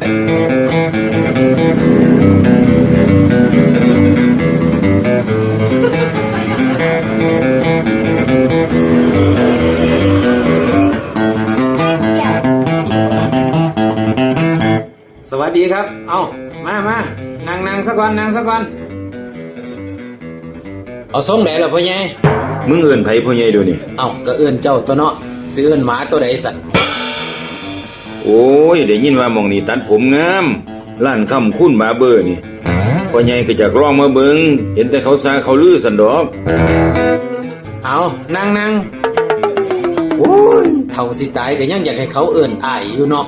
สวัสดีครับเอามานั่งซะก่อนนั่งซะก่อนเอาส่งไหนล่ะพ่อใหญ่มึงเอิ้นไผพ่อใหญ่เดี๋ยวนี้เอาก็เอื้อนเจ้าตัวเนาะสิเอื้อนหมาตัวใดสัตว์โอ้ยได้ยินว่าหม่องนี้ตัดผมงามร้านคำคุณบาร์เบอร์นี่พ่อใหญ่ก็อยากลองมาเบิ่งเห็นแต่เขาซาเขาลือสันดอกเอานั่งโอ้ยเท่าสิตายก็ยังอยากให้เขาเอื้อนอ้ายอยู่เนาะ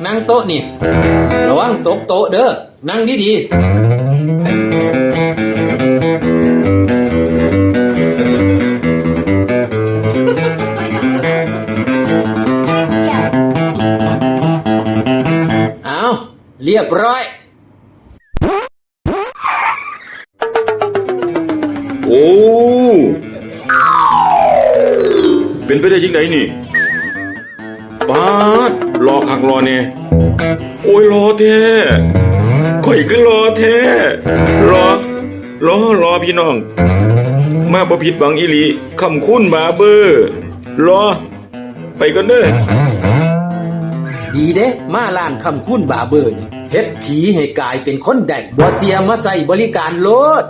นั่งโต๊ะนี่ระวังตกโต๊ะเด้อนั่งดีเอาเรียบร้อยโอ้เป็นไปได้ยังไงนี่ปาดรอคักรอเนี่ยโอ้ยรอแท้ข่อยก็รอแท้รอพี่น้องมาบ่ผิดหวังอีหลีคำคุณบาร์เบอร์รอไปกันเด้อดีเด้มาร้านคำคุณบาร์เบอร์นี่เฮ็ดผีให้กลายเป็นคนได้บ่เสียมาใส่บริการโลด